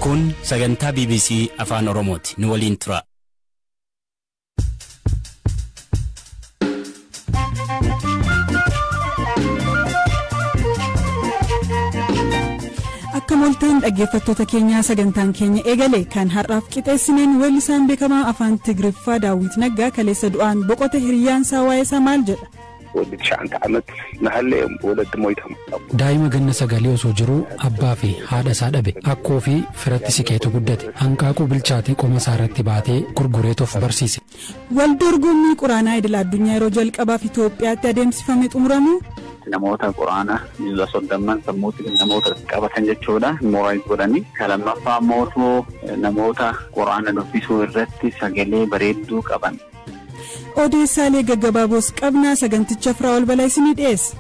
Kun sagantaa BBC Afaan Oromooti. Nu waliin tura. Akka moltaan dhaggeeffattoota keenyaa sagantaan keenya eegale kan har'aaf qixeessineen weellisaan beekamaa afaan Tigriffaa Daawit Naggaa kaleessa du'aan boqote hiriyaan isaa waa'ee isaa maal jedha? Daa'ima ganna sagalee osoo jiruu abbaa fi haadha isaa dhabe akkoo fi firatti siqeetu guddate hanqaaquu bilchaatee qoma isaa irratti baatee gurgureetuuf barsiise. Waldorgommii quraanaa idil addunyaa yeroo jalqabaaf Itoophiyaatti adeemsifame xumuramu. Namoota quraana miila soddomman sammuutti namoota qabatan jechuudha. Mooraayis godhanii kalamaffaa mootuu namoota quraana dubbisuu irratti sagalee bareedduu qaban. Odeessaalee gaggabaaboos qabnaa saganticha Firaa'ol Balaa isinii dhiyeessa.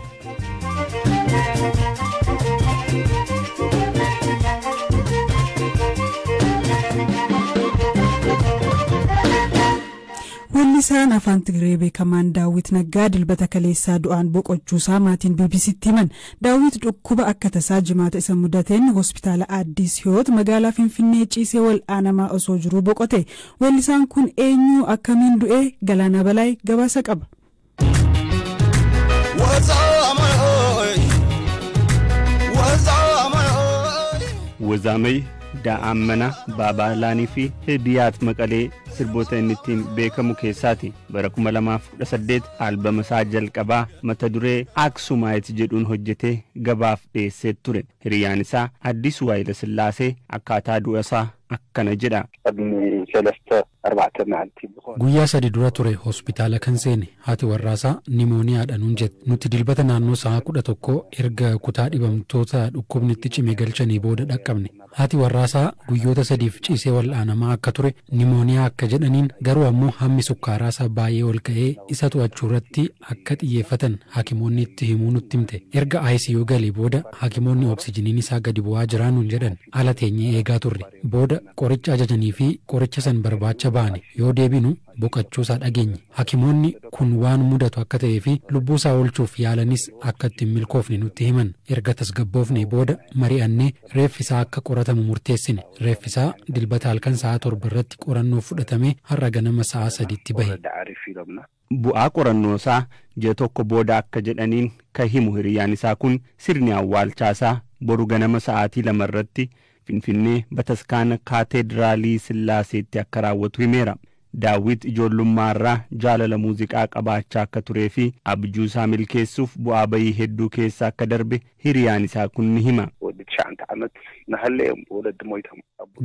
Weellisaan afaan Tigree beekamaan Daawit Naggaa dilbata kaleessaa du'aan boqochuusaa maatiin BBC'tti himan. Daawit dhukkuba akka tasaa jimaata isa mudateen hospitaala Addis Hiwoot magaalaa Finfinnee ciisee wal'aanamaa osoo jiruu boqote. Weellisaan kun eenyu akkamiin du'ee Galaanaa Balaay gabaasa qaba. Wazaamay Daa'ammana Baabalaanii fi Hidiyaat Maqalee sirboota inni ittiin beekamu keessaati. Bara 2018 albama isaa jalqabaa mata duree Aksumaayit jedhuun hojjetee gabaaf dhiyeessee ture. Hiriyaan isaa Addis Waayila Sillaasee akkaataa du'a isaa akkana jedha. Guyyaa 3 dura ture hospitaala kan seene haati warraasaa nimooniyaadhaan hunjette. Nuti dilbata naannoo sa'a 11 erga kutaa dhibamtoota dhukkubnitti cime galchanii booda dhaqqabne. Haati warraasaa guyyoota 3f ciisee wal'aanamaa akka ture nimooniyaa akka jedhaniin garuu ammoo hammi sukkaaraasaa baay'ee ol ka'ee isa to'achuu irratti akka xiyyeeffatan hakimoonni itti himuu nutti himte. Erga ICU galee booda hakimoonni oksijiniin isaa gadi bu'aa jiraanuun jedhan ala teenyee eegaa turre. Booda qoricha ajajanii fi qoricha san barbaacha baane yoo deebinu boqachuusaa dhageenye. Hakimoonni kun waan mudatu akka ta'ee fi lubbuusaa oolchuuf yaalanis akka ittiin milkoofne nutti himan. Erga tasgabboofne booda mari'annee reeffisaa akka qoratamu murteessine. Reeffisaa dilbata halkan sa'a 7 irratti qorannoo fudhatamee har'a ganama sa'a 3tti bahe. Bu'aa qorannoo isaa ji'a tokko booda akka jedhaniin kan himu hiriyaan isaa kun sirni awwaalchaasaa boru ganama sa'aatii 2 irratti Finfinnee Bataskaana Kaatedraalii Sillaaseetti akka raawwatu himeera. Daawit ijoollummaarraa jaalala muuziqaa qabaachaa akka turee fi abjuu isaa milkeessuuf bu'aa bayii hedduu keessa akka darbe hiriyaan isaa kun ni hima.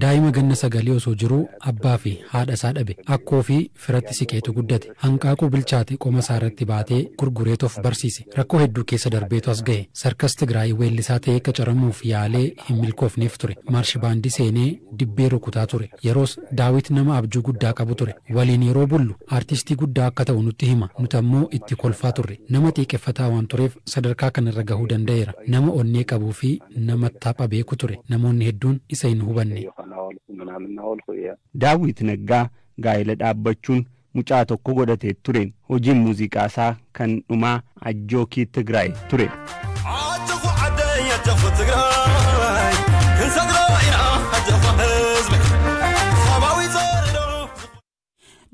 Daa'ima ganna sagalee osoo jiruu abbaa fi haadha isaa dhabe akkoo fi firatti siqeetu guddate hanqaaquu bilchaate qoma isaa irratti baatee gurgureetuuf barsiise. Rakkoo hedduu keessa darbeetu as ga'e. Sarkas Tigraay weellisaa ta'ee qacaramuuf yaalee hin milkoofneef ture. Maarshibaandii seenee dibbee rukutaa ture. Yeroos Daawit nama abjuu guddaa qabu ture. Waliin yeroo bullu artistii guddaa akka ta'u nutti hima. Nuti ammoo itti kolfaa turre. Nama xiiqeffataa waan tureef sadarkaa kanarra gahuu danda'eera. Nama onnee qabuu fi nama tapha beeku ture. Namoonni hedduun isa hin hubanne. Daawit Naggaa gaa'ela dhaabbachuun mucaa tokko godhatee ture. Hojiin muuziqaa isaa kan dhumaa Ajjookii Tigraay ture.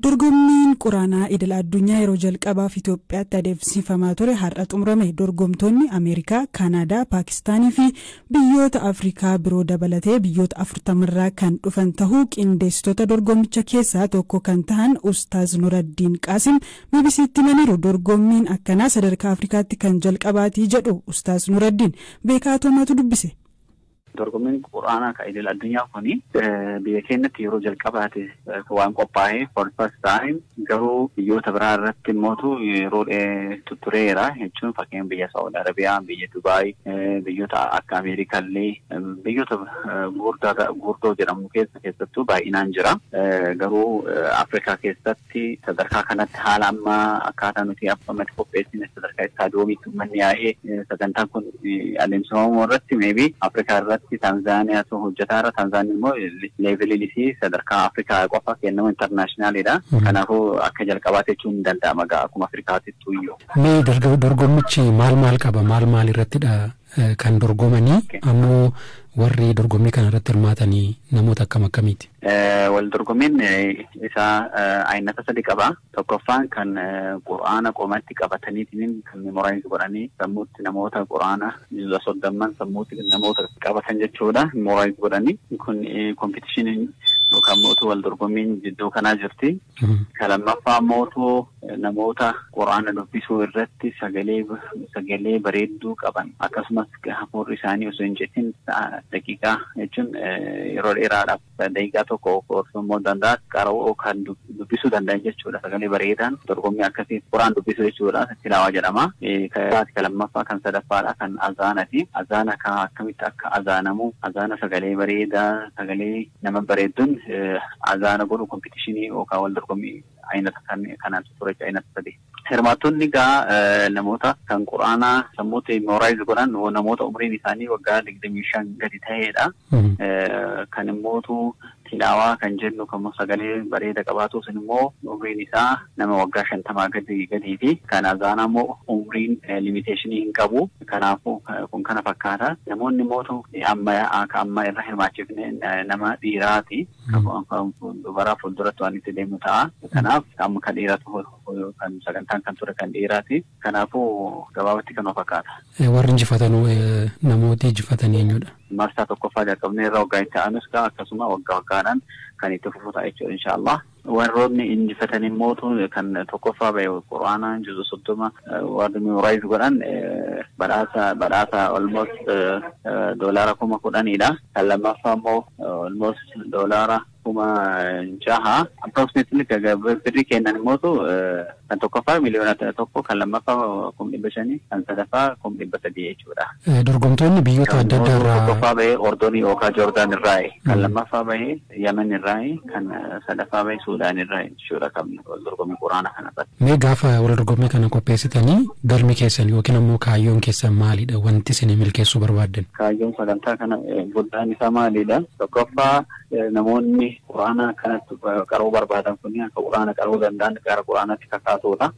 Dorgommiin quraanaa idil addunyaa yeroo jalqabaaf Itoophiyaatti adeemsifamaa ture har'a xumurame. Dorgomtoonni Ameerikaa, Kaanaadaa, Paakistaanii fi biyyoota Afrikaa biroo dabalatee biyyoota 40 irraa kan dhufan tahuu qindeessitoota dorgommicha keessaa tokko kan tahan Ustaaz Nuraddiin Qaasim BBC'tti himaniiru. Dorgommiin akkanaa sadarkaa Afrikaatti kan jalqabaatii jedhu Ustaaz Nuraddiin beekaatoomatu dubbise. Dorgommiin quraanaa kan idil addunyaa kuni biyya keenyatti yeroo jalqabaate waan qophaa'ee for first time garuu biyyoota biraa irratti immoo yeroo tureera jechuun fakkeenya biyya Saawudi Arabiyaa, biyya Dubaay, biyyoota akka Ameerikaallee biyyoota gurguddoo jedhamu keessattuu baay'inaan jira. Garuu Afrikaa keessatti sadarkaa kanatti haala amma akkaataa nuti affamatti qopheessine sadarkaa istaadoomii manni yaa'ee sagantaan kun adeemsifamu irratti maybe Afrikaa irratti Tanzania so hojjetaara. Tanzania immoo leevilii sadarkaa Afrikaa qofa kennamu internationalidha. Kanaafuu akka jalqabaate jechuun danda'ama akkuma Afrikaatti iyyuu. Mee dorgommichi maal qaba? Maal irrattidha kan dorgomanii ammoo warri dorgommii kana irratti hirmaatanii namoota akkamiiti? Wal dorgommiin isaa aynata sadi qaba. Tokkoffaan kan quraana qomatti qabataniitiin kan memoraayiz godhanii sammuutti namoota quraana 30 sammuutti namoota qabatan jechuudha. Memoraayiz godhanii kun kompetishiniin yookaan mootu wal dorgommiin jidduu kanaa jirti. Kan lammaffaa mootu namoota quraana dubbisuu irratti sagalee bareedduu qaban akkasumas hafuurri isaanii osoo hin jettin daqiiqaa jechuun yeroo dheeraadhaaf daqiiqaa tokko immoo danda'a qara'uu kan dubbisuu danda'an jechuudha. Sagalee bareedaan dorgommii akkasii quraan dubbisuu jechuudha. Tilaawaa jedhama. Kan lammaffaa kan sadaffaadha kan azaanati. Azaana akkamitti akka azaanamu azaana sagalee bareedaa sagalee nama bareedduun azaana godhu kompetishinii yookaan wal dorgommii aynata kanaan turecha aynata sadii. Hirmaattonni gaa namoota kan quraanaa sammuutti memoraayiz godhan namoota umriin isaanii waggaa 25 gadi ta'edha. Kan immootu tilaawaa kan jennu kan sagalee bareeda qabaatu sun immoo umriin isaa nama waggaa 50 gadiiti. Kan azaanaa immoo umriin limiteeshinii hin qabu. Kanaafuu kun kana fakkaata. Namoonni immootu amma irra hirmaachifne nama dhiiraati. Dubara fuulduratti waan itti deemu ta'a. Kanaaf amma kan dhiiratu kan sagantaan kan ture kan dhiiraati. Kanaafuu gabaabatti kan fakkaata. Warri injifatanuu namooti injifatanii eenyudha? Marsaa tokkoffaa jalqabnee irra waggaa itti aanus akkasuma waggaadhaan kan itti fufuta jechuudha inshaallah. Warroonni injifatanii mootu kan tokkoffaa bahe quraanaa juzu 30 warri memoraayiz godhan badhaasa almost doolaara 10,000dha. Kan lammaffaa immoo almost doolaara 6,000 approximately birrii kennan mootu kan tokkoffaa miliyoona tokko kan lammaffaa 500 kan sadaffaa 300 jechuudha. Dorgomtoonni biyyoota adda addaa irraa tokkoffaa bahee Ordonii yookaan Joordaan irraa kan lammaffaa bahee Yemen irraa kan sadaffaa bahee Suudaan irraa jechuudha kan wal dorgommii quraana kanarratti. Mee gaafa wal dorgommii kana qopheessitanii galmi keessan yookiin ammoo kaayyoon keessan maalidha wanti isin milkeessuu barbaaddan? Kaayyoon sagantaa kana guddaan isaa maalidha? Tokkoffaa namoonni quraana kanatti qaroo barbaadan kun akka quraana qaroo danda'an gara quraanatti kakaasuudha.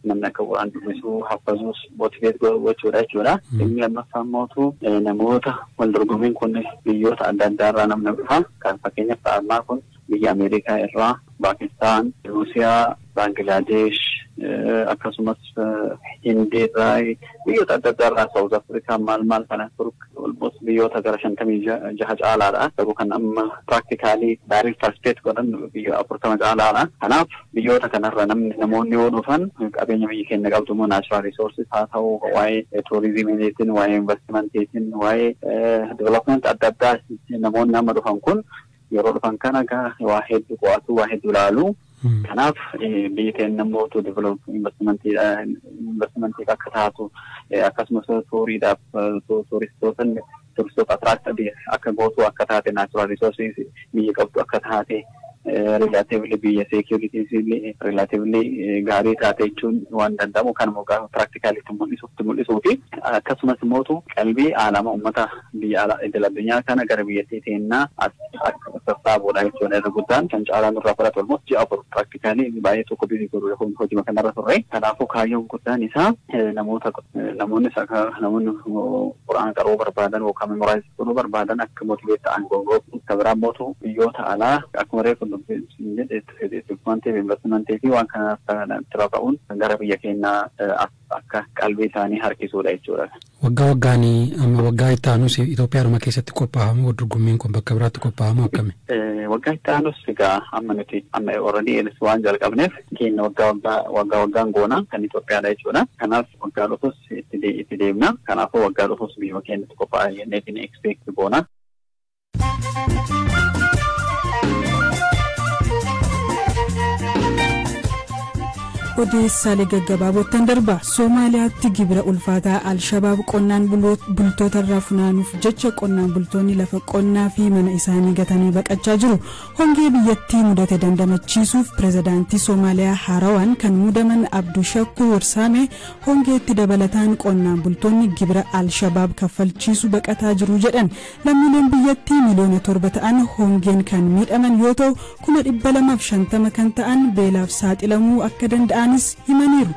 Namni akka quraan dubbisuu haffasuus motiveet gochuudha jechuudha. Inni lammaffaan mootu namoota wal dorgommiin kun biyyoota adda addaa irraa namni dhufa. Kan fakkeenyaaf ammaa kun biyya Ameerikaa irraa, Paakistaan, Ruusiyaa, Baangilaadesh akkasumas Hindii irraa biyyoota adda addaa irraa Saawuz Afrikaa maal kana almost biyyoota gara 56 caalaadha. Garuu kan amma practically direct participate godhan biyya 40 caalaadha. Kanaaf biyyoota kanarra namoonni yoo dhufan qabeenya biyya keenya qabdu immoo natural resources haa ta'u waa'ee tourismiitiin waa'ee investmentiitiin waa'ee development adda addaa namoonni amma dhufan kun yeroo dhufan kana waa hedduu qo'atu waa hedduu ilaalu. Kanaaf biyya keenya mootu develop investmentii akka taatu akkasumas tuuriidhaaf turistoota attract akka gootu akka taate natural resources biyya qabdu akka taate relatively biyya security relatively gaarii taate jechuun waan danda'amu kan mogaa practically mul'isuuti. Akkasumas mootu qalbii alama ummata biyya idil addunyaa kana gara biyyattii teennaa sassaabuudha jechuudha. Irra guddaan kan caalaan irraa fudhatu almost ji'a afur practically baay'ee tokko birii godhu hojii kanarra turre. Kanaafuu kaayyoon guddaan isaa namoonni quraana qaroo barbaadan yookaan memoraayiz godhuu barbaadan akka motiveet ta'an gongooftu. Kabiraan mootu biyyoota alaa akkuma reefu wanti investmentii fi waan kanaaf irra ba'uun gara biyya keenyaa akka qalbii isaanii harkisuudha jechuudha. Waggaanii amma waggaa itti aanus Itoophiyaadhuma keessatti qophaa'amu dorgommiin kun bakka biraatti qophaa'amu akkami? Waggaa itti aanus egaa amma already waan jalqabneef keenya waggaan goona kan Itoophiyaadha jechuudha. Kanaaf waggaa dhufus itti deemna. Kanaafuu waggaa dhufus biyya keenyatti qophaa'aa jenneetiin expect goona. Odeessaalee gaggabaaboottan darba Somaaliyaatti gibira ulfaataa Al-Shabaab qonnaan bultoota irraa funaanuuf jecha qonnaan bultoonni lafa qonnaa fi mana isaanii gatanii baqachaa jiru. Hongee biyyattii mudate dandamachiisuuf pirezidaantii Somaaliyaa haarawaan kan mudaman Abdushakur Warsaame hongeetti dabalataan qonnaan bultoonni gibira Al-Shabaab kaffalchiisu baqataa jiru jedhan. Lammiileen biyyattii miliyoona 7 ta'an hongeen kan miidhaman yoo ta'u 250 kan ta'an beelaaf saaxilamuu akka danda'an himaniiru.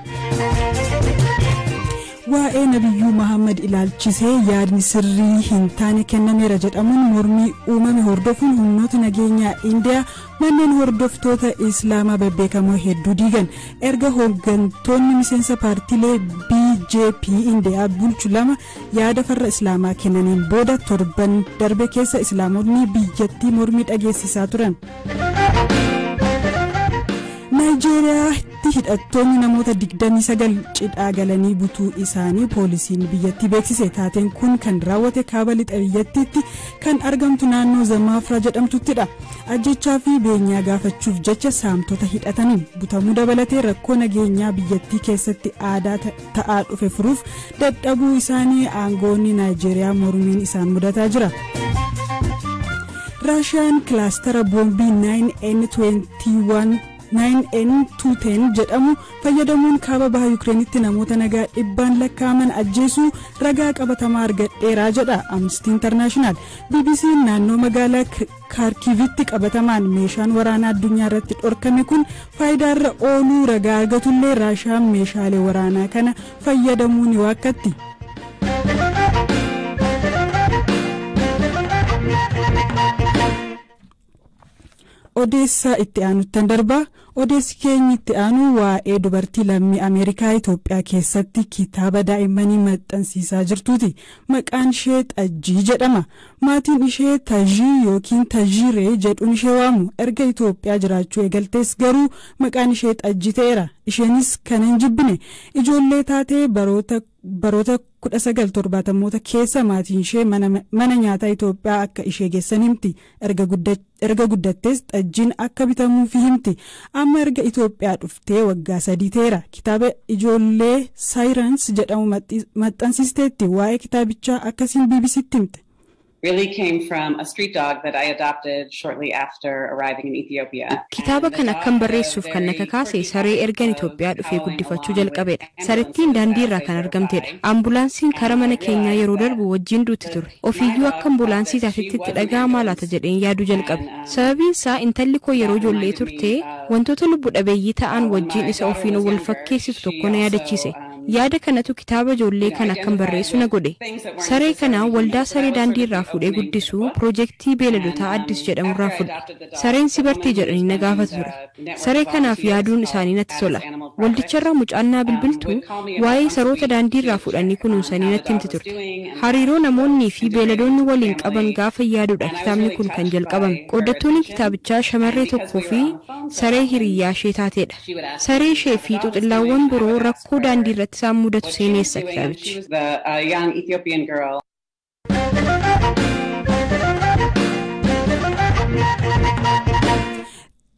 waa'ee nabiyyuu Muhammad ilaalchisee yaadni sirrii hin taane kennameera jedhamuun mormii uumame hordofuun humnoota nageenyaa Indiyaa manneen hordoftoota Islaamaa bebbeekamoo hedduu diigan erga hooggantoonni miseensa paartiilee BJP Indiyaa bulchu lama yaada farra Islaamaa kennaniin booda torban darbe keessa Islaamonni biyyattii mormii dhageessisaa turan. Naayijeeriyaatti hidhattoonni namoota 29 cidhaa galanii butuu isaanii poolisiin biyyattii beeksise. Taateen kun kan raawwate kaaba lixa biyyattiitti kan argamtu naannoo Zamaafraa jedhamtuttidha. Ajjechaa fi beenyaa gaafachuuf jecha saamtota hidhataniin butamuu dabalatee rakkoo nageenyaa biyyattii keessatti aadaa ta'aa dhufe furuuf dadhabuu isaanii aangoonni Naayijeeriyaa mormiin isaan mudataa jira. Raashiyaan kilaastara boombii 9N210 jedhamu fayyadamuun kaaba baha Yukireenitti namoota nagaa dhibbaan lakkaa'aman ajjeesuu ragaa qabatamaa argadheeraa jedha Amnesty International. BBC naannoo magaalaa Kaarkivitti qabatamaan meeshaan waraanaa addunyaa irratti dhorkame kun faayidaarra ooluu ragaa argatullee Raashiyaan meeshaalee waraanaa kana fayyadamuu ni waakkatti. Odeessaa itti aanutti darbaa. Odeessi keenya itti aanu waa'ee dubartii lammii Ameerikaa Itoophiyaa keessatti kitaaba daa'immanii maxxansiisaa jirtuuti. Maqaan ishee Xajjii jedhama. Maatiin ishee Tajii yookiin Tajiiree jedhuun ishee waamu. Erga Itoophiyaa jiraachuu eegaltees garuu maqaan ishee Xajjii ta'eera. Isheenis kan hin jibbine. Ijoollee taatee baroota 1970 keessa maatiin ishee mana nyaataa Itoophiyaa akka ishee geessan himti. Erga guddattees Xajjiin akka bitamuufi himti. Amma erga Itoophiyaa dhuftee waggaa 3 ta'eera. Kitaaba ijoollee Saayirans jedhamu maxxansiisteetti. Waa'ee kitaabichaa akkasiin BBC'tti himte. Really came from a street dog that I adopted shortly after arriving in Ethiopia. Kitaaba kan akkam barreessuuf kan na kakaase saree ergan Itoophiyaa dhufee guddifachuu jalqabeedha. Sarittiin daandii irraa kan argamteedha. Ambulaansiin kara mana keenyaa yeroo darbu wajjin duutti ture. Ofiiyyuu akka ambulaansii taasisetti dhaga'amaa laata jedheen yaaduu jalqabe. Sababiin isaa intalli koo yeroo ijoollee turte wantoota lubbu dhabeeyyii ta'an wajjin isa ofiin wal fakkeessitu tokko na yaadachiise. Yaada kanatu kitaaba ijoollee kan akkam barreessu na godhe. Saree kana waldaa saree daandii irraa fuudhee guddisuu piroojeektii beeladotaa addis jedhamurraa fudhe. Sareen si bartii jedhanii na gaafatu ture. Saree kanaaf yaaduun isaanii natti tola. Waldicharraa mucaannaa bilbiltu waa'ee saroota daandii irraa fuudhanii kunuunsanii natti himti turte. Hariiroo namoonnii fi beeladoonni waliin qaban gaafa yaaduudha kitaabni kun kan jalqabame. Qooddattoonni kitaabichaa shamarree tokkoo fi saree hiriyyaa ishee taateedha. Saree ishee fi xuxillaawwan biroo rakkoo daandii irratti isaan mudatu seenessa kitaabichi.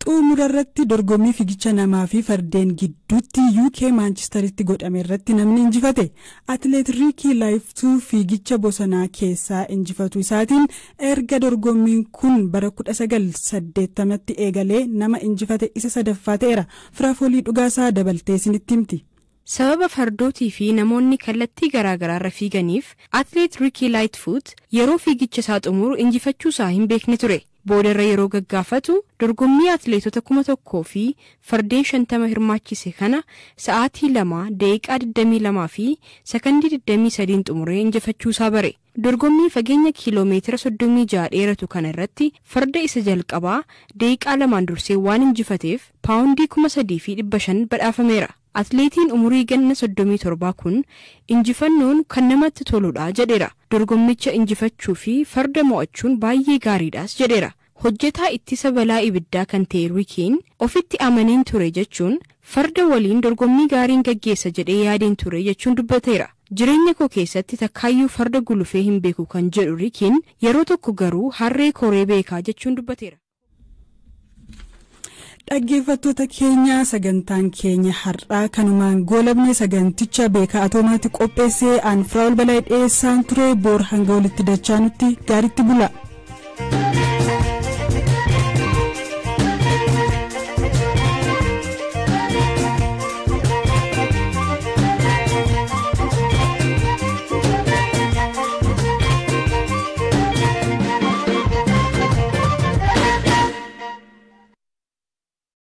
Xumurarratti dorgommii fiigicha namaa fi fardeen gidduutti UK Manchesteritti godhame irratti namni injifate. Atileet Riikii Laayiftuu fiigicha bosonaa keessaa injifatu isaatiin erga dorgommiin kun bara 1980tti eegalee nama injifate isa sadaffaa ta'eera. Firaafolii dhugaasaa dabaltee isinitti himti. Sababa fardootii fi namoonni kallattii garaagaraarra fiiganiif atileet Riikii Laayiftuu yeroo fiigicha isaa xumuru injifachuu isaa hin beekne ture. Boodarra yeroo gaggaafatu dorgommii atileetota 1,000 fi fardeen 50 hirmaachise kana sa'aatii 2 daqiiqaa 22 fi sekondii 23 xumuree injifachuu isaa bare. Dorgommii fageenya kiiloomeetira 36 dheeratu kana irratti farda isa jalqabaa daqiiqaa 2 dursee waan injifateef paawundii 3,500 badhaafameera. Atileetiin umurii ganna 37 kun injifannoon kan namatti toludha jedheera. Dorgommicha injifachuu fi farda mo'achuun baay'ee gaariidhaas jedheera. Hojjetaa ittisa balaa ibiddaa kan ta'e Riikiin ofitti amaneen ture jechuun farda waliin dorgommii gaariin gaggeessa jedhee yaadeen ture jechuun dubbateera. Jireenya koo keessatti takkaayyuu farda gulufee hin beeku kan jedhu Riikiin yeroo tokko garuu harree koree beekaa jechuun dubbateera. Dhaggeeffattoota keenya sagantaan keenya har'aa kanumaan goolabne saganticha beekaa atoomaatti qopheessee aan Firaa'ol Balaa dhiyeessaan ture boor hanga walitti dachaanutti gaariitti bula.